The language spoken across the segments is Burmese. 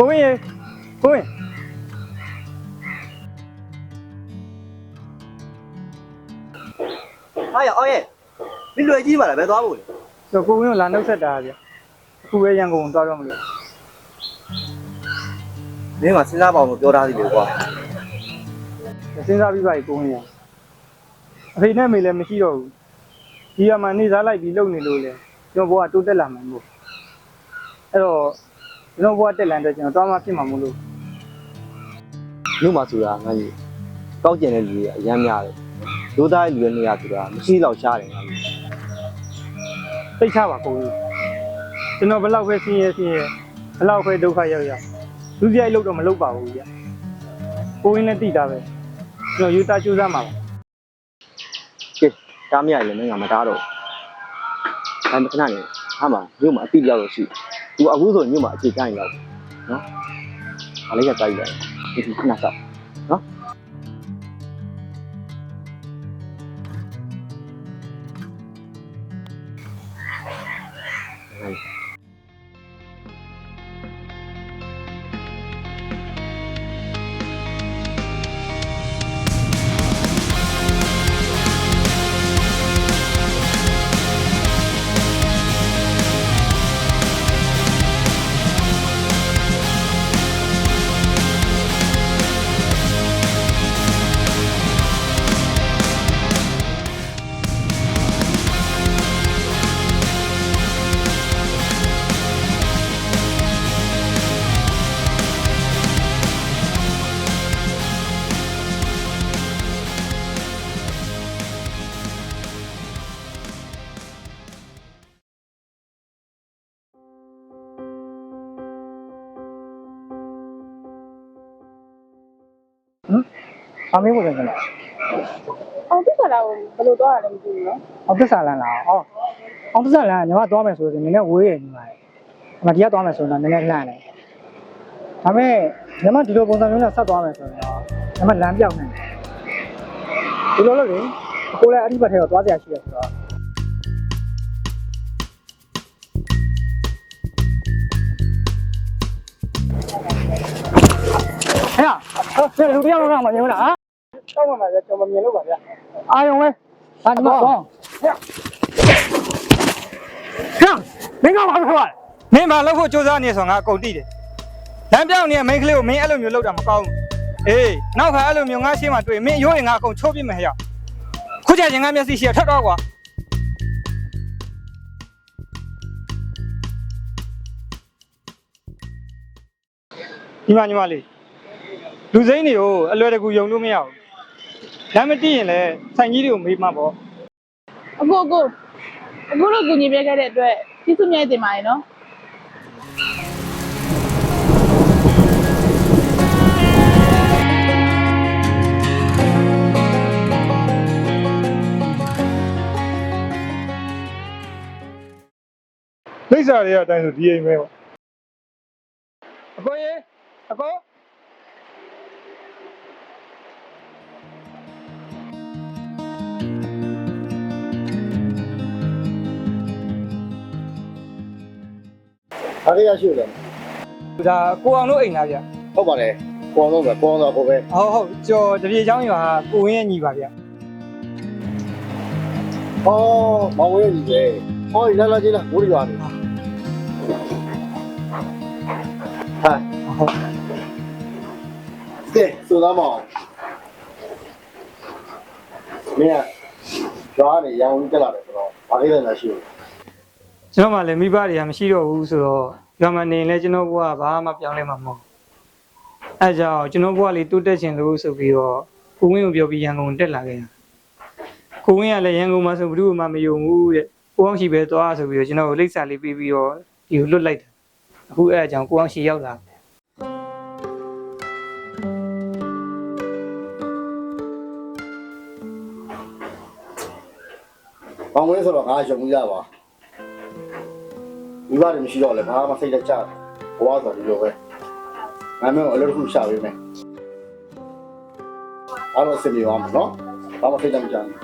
ကိုဝင်းရေကိုဝင်းအားရအောင်ရဲ့ဒီလွယ်ကြီးပါလားဘယ်သွားဖို့လဲ ဆိုကိုဝင်းကိုလာနှုတ်ဆက်တာဗျအခုပဲရန်ကုန်သွားတော့မလို့ မင်းကစဉ်းစားပါအောင်လို့ပြောထားသေးတယ်ကွာ စဉ်းစားပြီးပါပြီကိုဝင်းရအဖေနဲ့မေလည်းမရှိတော့ဘူးဒီကမှနေစားလိုက်ပြီးလုံနေလို့လေကျွန်တော်ဘဝတိုးတက်လာမှာမို့အဲ့တော့ကျွန်တော်ဘဝတက်လာတဲ့ကျွန်တော်သွားမှဖြစ်မှာမို့လို့ မြို့မှာဆိုတာငါကြီးကောက်ကျင်တဲ့လူတွေအများများတယ်ဒိုးသားရဲ့လူတွေနေရာဆိုတာမရှိတော့ရှားတယ်ငါကြီး သိချပါကိုကြီးကျွန်တော်ဘယ်လောက်ပဲဆင်းရဲဘယ်လောက်ပဲဒုက္ခရောက်လူစရိုက်လို့တော့မလုပ်ပါဘူးဗျကိုဝင်းလည်းသိတာပဲကျွန်တော်ယူသားကြိုးစားမှာပါ ကဲတားမရရင်လည်းမင်းကမတားတော့ဒါမှခဏနေဟာမှာမြို့မှာအတိရောက်လို့ရှိသူအခုဆိုမြို့မှာအခြေချရင်ရောက်နော်ဒါလေးကတိုက်လိုက်ဒီခဏဆောက်နော် အမေကိုလည်းကျွန်တော် အောင်ပြဿနာကိုဘယ်လိုသွားရလဲမသိဘူးနော် အောင်သစ္စာလန်လာအောင်သစ္စာလန်ညီမသွားမယ်ဆိုရင်နည်းနည်းဝေးရညီမအမဒီကသွားမယ်ဆိုတော့နည်းနည်းလှမ်းတယ်ဒါပေမဲ့ညီမဒီလိုပုံစံမျိုးနဲ့ဆက်သွားမယ်ဆိုရင်တော့ညီမလမ်းပြောင်းနေတယ်ဒီလိုလို့လေကိုလည်းအဓိပ္ပာယ်ထဲတော့သွားကြရရှိရဆိုတော့ဟဲ့လူတယောက်တော့မမြင်ဘူးလားတောက်မှမှာပဲကျွန်တော်မမြင်လို့ပါဗျအာယုံပဲဟာဒီမှာဟဲ့မင်းကဘာလို့ခေါ်လဲမင်းမလုပ်ဖို့စူးစမ်းနေဆိုငါအကုန်သိတယ်လမ်းပြောင်းနေတဲ့မိန်းကလေးကိုမင်းအဲ့လိုမျိုးလုပ်တာမကောင်းဘူးအေးနောက်ခါအဲ့လိုမျိုးငါရှင်းမှတွေ့မင်းရိုးရင်ငါအကုန်ချိုးပြစ်မယ်ဟဲ့ခုကျရင်ငါမျက်စိရှိရထွက်တော့ကွာညီမလေးလူစိမ်းတွေကိုအလွယ်တကူယုံလို့မရဘူးလမ်းမသိရင်လည်းဆိုင်ကြီးတွေကိုမေးမှပေါ့ အခုတို့ကူညီပေးခဲ့တဲ့အတွက်ကျေးဇူးများတင်ပါတယ်နော် လိပ်စာတွေကအတိုင်းဆိုဒီအိမ်ပဲပေါ့အကိုရေအကိုအားရရှိတယ် ဒါကိုအောင်တို့အိမ်လားဗျ ဟုတ်ပါတယ်ကိုအောင်တော့ပဲကိုအောင်တော့ကိုပဲ ဟုတ်ကျော်တပြေချောင်းရွာကိုဝင်းရဲ့ညီပါဗျ ဟောမောင်ဝဲကြီးလေဟောလာကြီးလားဘိုးရွာနေဟာ ဟုတ် ကဲဆိုတော့မောင်မင်းရွာနေရောင်းတက်လာတယ်ဆိုတော့ဘာလေးလဲရှိလို့ ကျွန်တော်မှလည်းမိဘတွေကမရှိတော့ဘူးဆိုတော့ရွာမှာနေလဲကျွန်တော်ဘဝကဘာမှပြောင်းလဲမှာမဟုတ်အဲကြောင့်ကျွန်တော်ဘဝလေးတိုးတက်ချင်လို့ဆိုပြီးတော့ကိုဝင်းကိုပြောပြီးရန်ကုန်တက်လာခဲ့တာကိုဝင်းကလည်းရန်ကုန်မှာဆိုဘယ်သူမှမယုံဘူးတဲ့ကိုအောင်ရှိပဲသွားဆိုပြီးတော့ကျွန်တော်ကိုလိပ်စာလေးပေးပြီးတော့ဒီကိုလွတ်လိုက်တာအခုအဲအကြောင်းကိုအောင်ရှိရောက်လာ မောင်ဝဲဆိုတော့ငါရုံရပါမိဘတွေမရှိတော့လေဘာမှစိတ်လက်ချဘဝဆိုဒီလိုပဲငါမျိုးအလုပ်တစ်ခုရှာပေးမယ်အားလုံးစင်ပြေပါမယ်နော်ဘာမှစိတ်လက်မချဘူး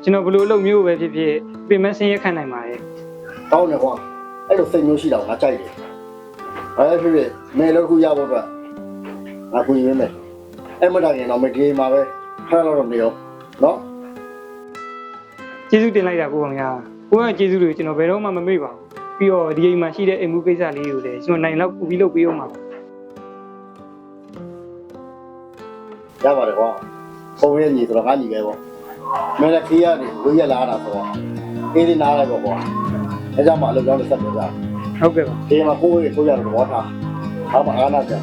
ကျွန်တော်ဘလို့အလုပ်မျိုးပဲဖြစ်ဖြစ်ပြင်မဆင်းရဲခံနိုင်ပါရဲ့ တောင်းနေကွာအဲ့လိုစိတ်မျိုးရှိတာငါကြိုက်တယ် အဲ့ဖြစ်ဖြစ်မဲလို့ခုရဖို့အတွက်အခုရင်းမယ်အဲ့မတိုင်ရင်တော့မကြီးမှာပဲခဏတော့နေရောနော် ကျေးဇူးတင်လိုက်တာကိုခင်ဗျာကိုကကျေးဇူးတွေကျွန်တော်ဘယ်တော့မှမမေ့ပါဘူးပြီးတော့ဒီအိမ်မှာရှိတဲ့အိမ်မှုကိစ္စလေးကိုလည်းကျွန်တော်နိုင်လောက်ပူပြီးလုပ်ပေးအောင်ပါ ရပါတယ်ကွာပုံရညီဆိုတော့ငါညီပဲပေါ့မဲလည်းခေးရတယ်လူရက်လာတာဆိုတော့အေးလေးနားလိုက်ပေါ့ကွာအဲကြောင့်မှအလုပ်ကြောင်းနဲ့ဆက်ပြောကြ ဟုတ်ကဲ့ပါ ဒီမှာကိုယ်ကိုရတော့ဘောထားဘာမှအားနာကြ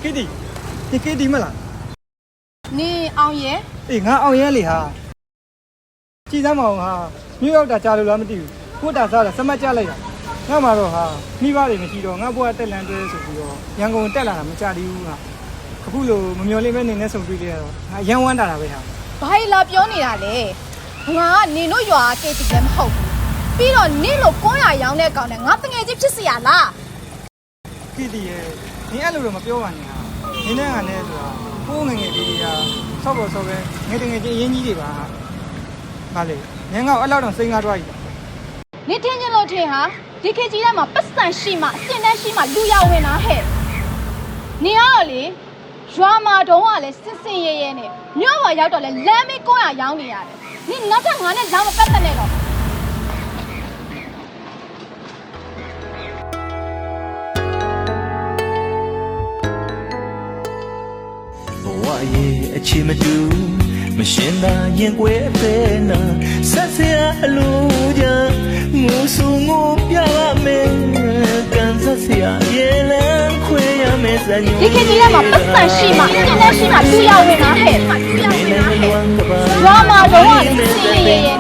ကေတီဒီကေတီမလား နေအောင်ရဲ့ အေးငါအောင်ရဲလေဟာကြည်စမ်းမအောင်ဟာမြို့ရောက်တာကြားလို့လားမသိဘူးကိုတာစားတာစမတ်ကြလိုက်တာငါမှတော့ဟာမိဘတွေမရှိတော့ငါဘွားတက်လန်တဲဆိုပြီးတော့ရန်ကုန်တက်လာတာမကြသေးဘူးဟာအခုလိုမမျော်လင့်မဲနေနဲ့ဆုံတွေ့လေတော့ငါရန်ဝမ်းတာပဲဟာ ဘာလာပြောနေတာလဲငါကနေတို့ရွာကေတီလည်းမဟုတ်ဘူးပြီးတော့နေလို့900ရောင်းတဲ့ကောင်နဲ့ငါတငယ်ချင်းဖြစ်စီရလား ကေတီရဲ့နင်အဲ့လိုတော့မပြောပါနဲ့ဟာနင်နဲ့ငါနဲ့ဆိုတာကိုငငယ်လေးတွေကဆောက်ပေါ်ဆောက်ပဲငယ်တငယ်ချင်းအရင်ကြီးတွေပါဟာဗါလေငင်ကအဲ့လောက်တော့စိတ်ငါးတွားကြီး နေထင်းချင်းလို့ထင်ဟာဒီခေတ်ကြီးထဲမှာပတ်စံရှိမှအစင်တန်းရှိမှလူရဝင်တာဟဲ့နေရတော့လေရွာမှာတုံးကလည်းစစ်စင်ရဲရဲနဲ့မြို့ပေါ်ရောက်တော့လဲလမ်းမေး900ရောင်းနေရတယ်နေနောက်ထပ်ငါနဲ့လောင်းမပတ်သက်နဲ့တော့ ဘဝရဲ့အခြေမတူမရှင်းသာရင်ကွယ်ပဲနာဆက်စရာအလိုကြငိုဆူငိုပြပါမယ်ကန်ဆက်စရာရဲ့လမ်းခွဲရမယ်စညို ဒီခေတ်ကြီးထဲမှာပတ်စံရှိမှအစင်တန်းရှိမှလူရဝင်တာဟဲ့ရွာမှာတုံးကလည်းစစ်စင်ရဲရဲ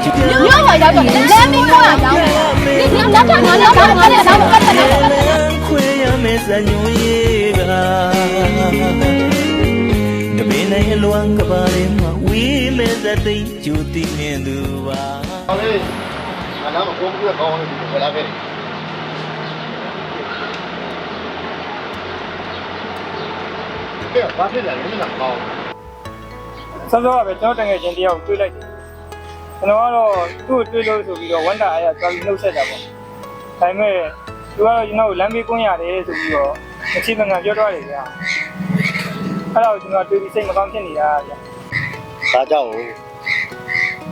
မြို့ပေါ်ရောက်တော့လဲလမ်းမေး900ရောင်းနေရတယ်နေနောက်ထပ်ငါနဲ့လောင်းမပတ်သက်နဲ့တော့ ခွဲရမယ်စညိုရဲ့ကတမင်းနဲ့လွမ်းကပါရင်မဝီးမဲ့တဲ့ကျူတီနေသူပါ ဟောလေငါတော့ကိုယ်ကကောင်းနေပြီဘယ်လာခဲ့ကဲဘာဖြစ်လဲမင်းကကောင်း ဆောစောကပဲကျွန်တော်တငယ်ချင်းတယောက်တွေ့လိုက်တယ်ကျွန်တော်ကတော့သူ့ကိုတွေ့လို့ဆိုပြီးတော့ဝန်တာအားရသွားပြီးနှုတ်ဆက်တာပေါ့ဒါပေမဲ့သူကတော့ကျွန်တော်ကိုလမ်းမေးကွင်းရတယ်ဆိုပြီးတော့မချိမငံပြောတော့တယ်ဗျာအဲ့တော့ကျွန်တော်တွေ့ပြီးစိတ်မကောင်းဖြစ်နေတာဗျာ ဒါကြောင့်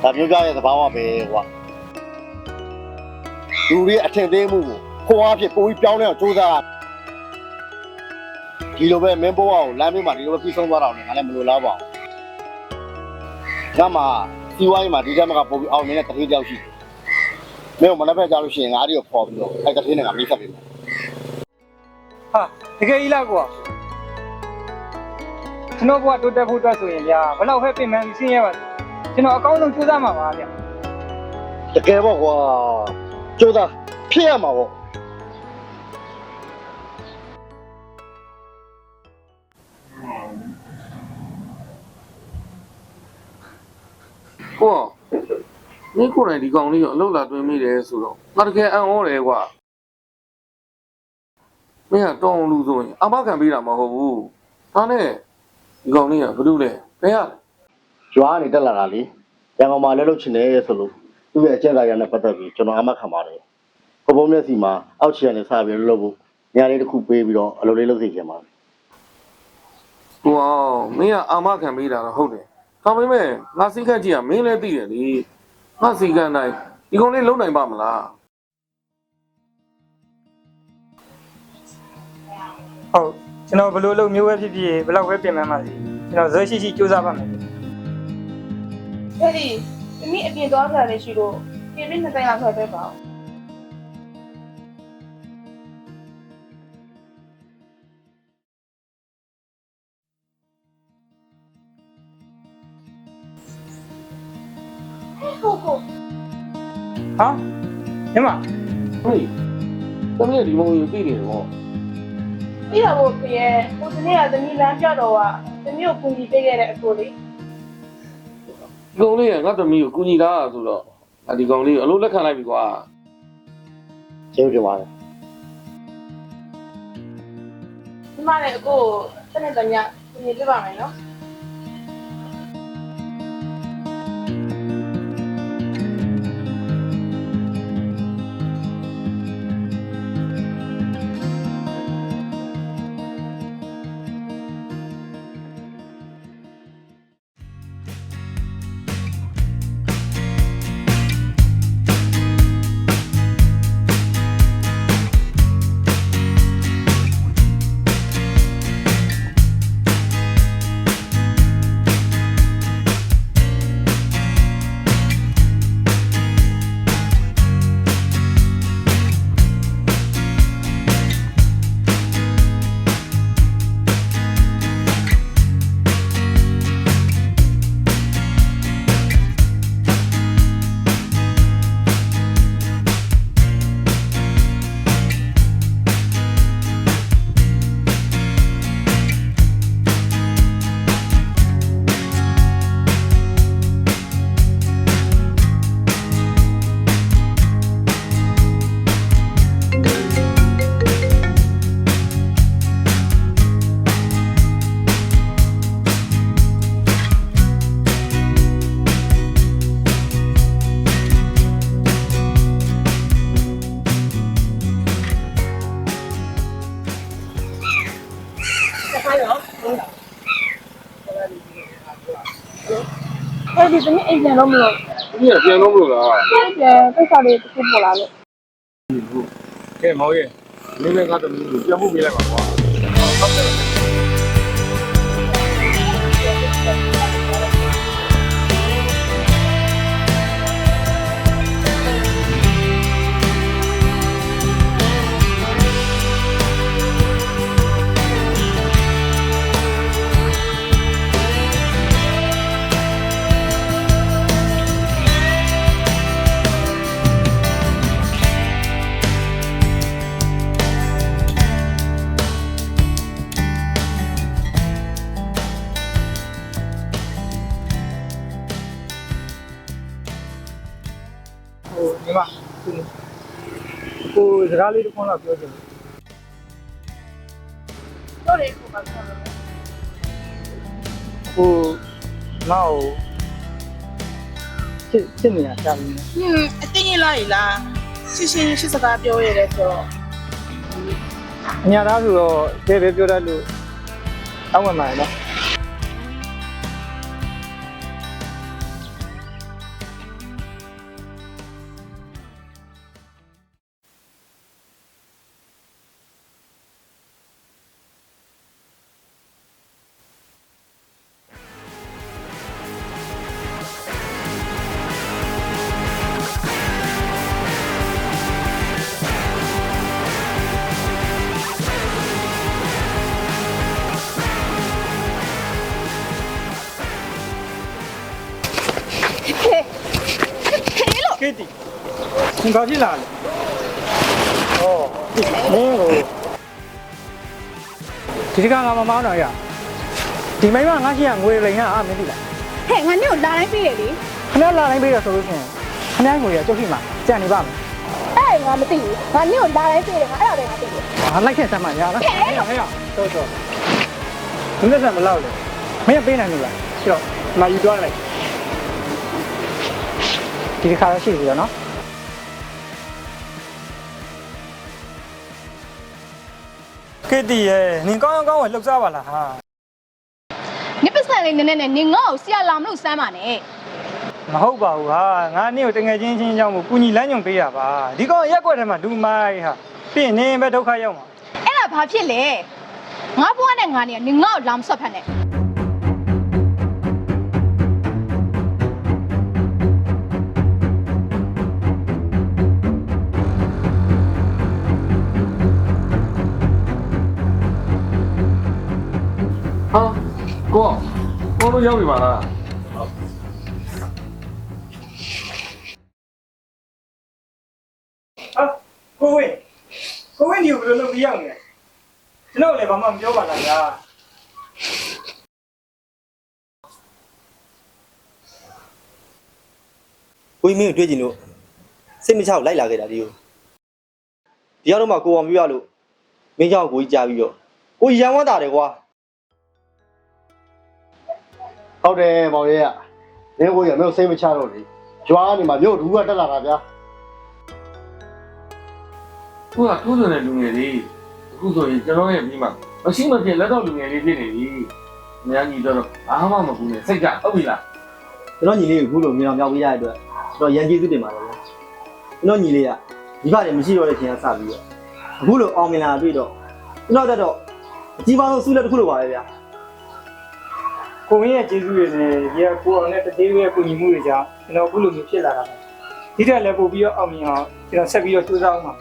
ဒါမျိုးကြရဲ့သဘာဝပဲကွာလူတွေအထင်သေးမှုကိုခွာဖြစ်ပိုးပြီးပြောင်းလဲအောင်စူးစမ်းဒီလိုပဲမင်းဘဝကိုလမ်းမေးမှာဒီလိုပဲပြီးဆုံးသွားတာလည်းငါလည်းမလိုလားပါဘူးငါမှစီဝိုင်းမှာဒီတက်မကပို့ပြီးအောင်နေတဲ့တတိတယောက်ရှိမင်းကမနှက်ဖက်ကြလို့ရှိရင်ငါတို့ခေါ်ပြီးတော့အဲ့တတိနဲ့ငါမိတ်ဆက်ပေးမယ် ဟာတကယ်ကြီးလားကွာကျွန်တော်ကတိုးတက်ဖို့အတွက်ဆိုရင်ဗျာဘယ်တော့ပဲပြင်မှန်းဆင်းရဲပါကျွန်တော်အကောင်းဆုံးစူးစမ်းမှာပါဗျာ တကယ်ပေါ့ကွာကျိုးသားဖြစ်ရမှာပေါ့ ကိုကမင်းကိုယ်တိုင်ဒီကောင်လေးကိုအလုပ်လာတွင်းမိတယ်ဆိုတော့ငါတကယ်အံ့ဩတယ်ကွာမင်းကတောင်းလူဆိုရင်အမခံပေးတာမဟုတ်ဘူးဒါနဲ့ဒီကောင်လေးကဘာလို့လဲဘယ်ရလဲ ရွာကနေတက်လာတာလေရန်ကုန်မှာလဲလို့ချင်တယ်ဆိုလို့သူ့ရဲ့အကျင့်စာရနဲ့ပတ်သက်ပြီးကျွန်တော်အမှတ်ခံပါတယ်ဘဘုံမျက်စီမှာအောက်ချီကနေစပြီးလုပ်ဖို့ညာလေးတစ်ခုပေးပြီးတော့အလုပ်လေးလုပ်စီချင်ပါတယ် ကိုအောင်မင်းကအာမခံပေးတာတော့ဟုတ်တယ်ဒါပေမဲ့ငါစိတ်ခက်ကြည့်ရမင်းလည်းသိတယ်လေငါစိတ်ခက်နိုင်ဒီကောင်လေးလုံနိုင်ပါမလား ဟုတ်ကျွန်တော်ဘယ်လိုလုပ်မျိုးပဲဖြစ်ဖြစ်ဘယ်လောက်ပဲပြင်မှန်းပါစေကျွန်တော်ဇွဲရှိရှိစူးစမ်းပါမယ် အဲ့ဒီသမီးအပြင်သွားကြတယ်ရှိလို့ပြင်ပြီးနှစ်တိုင်းလောက်ထွက်ပေးပါဦး ဟာ ညီမ ဟေးတမီးဒီမုံကြီးသိနေတယ်ဗော ပြီးတော့ဖေရဲ့ဟိုဒီနေ့ကသမီးလမ်းပြောတော့ကသမီးကိုကူညီပေးခဲ့တဲ့အကိုလေး ဒီကောင်လေးကငါသမီးကိုကူညီတာဆိုတော့ဒီကောင်လေးကိုအလို့လက်ခံလိုက်ပြီကွာ ကျေးဇူးတင်ပါတယ် ဒီမှာလည်းအကိုကိုစနေတညကူညီပေးပါမယ်နော် အဲ့ဒီသမီးအိမ်ပြန်တော့မလို့ သမီးကပြန်တော့မလို့လား ပြန်ပိတ်စာလေးတစ်ခုပေါ်လာလို့ ကဲမောင်ရဲ့မင်းလည်းငါသမီးကိုပြန်ဖို့ပေးလိုက်ပါကွာဟုတ်တယ် ဟိုညီမကိုစကားလေးတစ်ခွန်းတော့ပြောချင်တယ် တော့လေကိုပါတော့ ကိုမောက်ချစ်နေတာကြာပြီ အတင်းရလိုက်လားရှင်းရှင်းရှင်းစကားပြောရတယ်ဆိုတော့ အညာသားဆိုတော့ဘယ်ပဲပြောတတ်လို့တောင်းဝင်ပါရနော် ကေတီသင်ဘာဖြစ်လာလဲဩမင်းကိုဒီကငါမမောင်းတော့ရဒီမိမငါရှိရငွေလိန်ကမင်းသိလား ဟဲ့ငါညို့လာတိုင်းပြေးတယ်လေ ခဏလာတိုင်းပေးရဆိုလို့ရှိရင်ခဏငွေရကျုပ်ရှိမှာကြံနေပါမယ် အဲ့ငါမသိဘူးငါညို့လာတိုင်းပြေးတယ်ငါအဲ့ဒါလည်းငါသိတယ် ဟာလိုက်ခဲ့စမ်းပါရလားဟဲ့တော့တော့ဘယ်နဲ့စမ်းမလောက်လဲမင်းပေးနိုင်လို့လားရှိတော့မယူသွားလိုက်ဒီခါရရှိပြီနော်ကေတီရဲ့နင်ကောင်းကောင်းဝယ်လှုပ်စားပါလားဟာ နိပစံလေးနည်းနည်းနဲ့နင်ငါ့ကိုဆရာလာမလို့စမ်းပါနဲ့ မဟုတ်ပါဘူးဟာငါနေ့ကိုတငယ်ချင်းချင်းအကြောင်းကိုကုညီလမ်းညွန်ပေးရပါဒီကောင်ရက်ွက်ထဲမှာဒူမိုင်းဟာပြီးရင်နင်ပဲဒုက္ခရောက်မှာ အဲ့ဒါဘာဖြစ်လဲငါဘွားနဲ့ငါနေကနင်ငါ့ကိုလာမဆွတ်ဖက်နဲ့ ဟာကိုတို့ရောက်ပြီပါလား ကိုဝင်းဒီကိုဘယ်လိုလုပ်ပြီးရောက်နေလဲကျွန်တော်လည်းဘာမှမပြောပါလားဗျာ ကိုကြီးမင်းကိုတွေ့ကြည့်လို့စိတ်မချဘူးလိုက်လာခဲ့တာဒီကိုဒီရောက်တော့မှကိုအောင်ပြရလို့မင်းကြောင့်ကိုကြီးကြားပြီးတော့ကိုရန်ဝတ်တာတယ်ကွာ ဟုတ်တယ်မောင်ရဲကမင်းကိုရမင်းစိတ်မချတော့လေကြွားနေမှာမြို့ဒူးကတက်လာတာဗျာ သူကထိုးတဲ့လူငယ်လေးအခုဆိုရင်ကျွန်တော်ရဲ့ပြီးမှမရှိမဖြစ်လက်တော့လူငယ်လေးဖြစ်နေပြီအများကြီးတော့ဘာမှမကူနဲ့စိတ်ကဟုတ်ပြီလား ကျွန်တော်ညီလေးကိုခုလိုမြောင်မြောက်ပေးရတဲ့အတွက်ကျွန်တော်ရန်ကျေးဇူးတင်ပါတယ်ဗျာကျွန်တော်ညီလေးကဒီဘာတွေမရှိတော့တဲ့ချိန်ကစပြီးတော့အခုလိုအောင်မြင်လာတွေ့တော့ကျွန်တော်တက်တော့အကြီးမားဆုံးဆုလက်တစ်ခုလိုပါပဲဗျာ ကိုဝင်းရဲ့ကျေးဇူးတွေနဲ့ဒီကကိုအောင်နဲ့တသေးရဲ့ကိုညီမှုတွေကြောင့်ကျွန်တော်အခုလိုမျိုးဖြစ်လာတာပဲဒီတက်လည်းပို့ပြီးတော့အောင်မြင်အောင်ကျွန်တော်ဆက်ပြီးတော့ကြိုးစားအောင်ပါ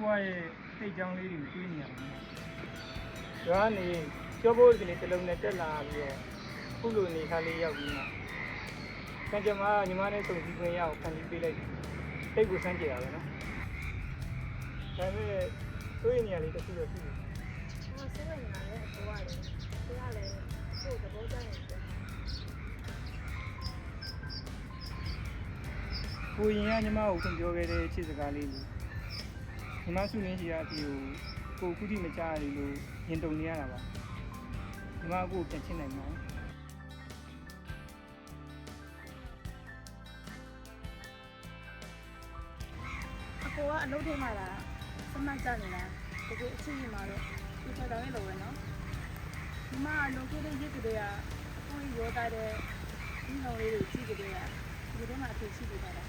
ဘုရားရဲ့စိတ်ကြောင်းလေးတွေတွေးနေရတယ်။ဒါကနေကြောဖို့ကလေးတစ်လုံးနဲ့တက်လာပြီးတော့ခုလိုနေခါလေးရောက်ပြီးမှကံကြမ္မာညီမနဲ့စုံစည်းခွင့်ရအောင်ခံပြီးပေးလိုက်တယ်။တိတ်ကိုစမ်းကြည့်တာပဲနော်။ဒါပေမဲ့တွေးနေရလေးတစ်ခုတော့ရှိတယ် ကိုရင်ကညီမကိုပြောခဲ့တဲ့ချစ်စကားလေးလို့ညီမစုနေရှိတာအဖြစ်ကိုခုထိမကြားရလို့ရင်တုန်နေရတာပါညီမကိုပြန်ချစ်နိုင်မှာ အကိုကအလုပ်ထိမှလာစမှတ်ကြနေလားတကယ်အချင်းကြီးမှာတော့ဒီချက်တော်ရဲ့လိုပဲနော်ဒီမှာလုံခဲ့တဲ့ရစ်တွေကကိုယ်ရောတာတဲ့ဒီလိုလေးတွေကြည့်ကြတဲ့ဒီထဲမှာအဖြစ်ရှိနေတာလား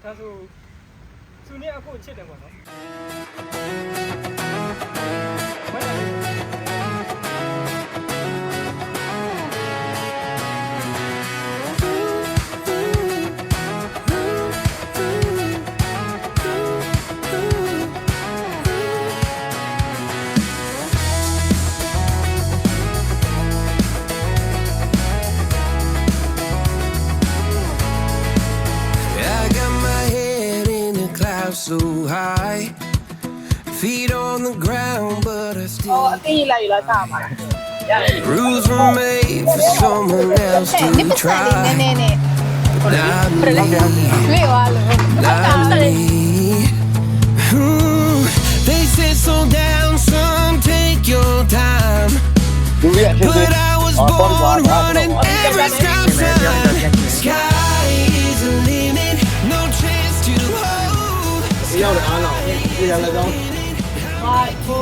ဒါဆိုသူနဲ့အခုချစ်တယ်ပေါ့နော်မဟုတ်လား I got my head in the clouds so high, feet on the ground, but I အော် still အသိလိုက်လာစားပါ rules were made for someone else နစ် to ပစံလေးန try. ည်းနည်းနဲ့ Not တွေ့သွားလို့ me, not me. They said slow down, son, take your time. လူရဲ့အဖြစ် But I was အော်ပေါ်ပါ born ဒါ running တော့ every stop sign. Sky is the limit, no chance to hold. ဒီရောက်တယ်အားလုံးဒီရလည်းကောင်း ဟာကို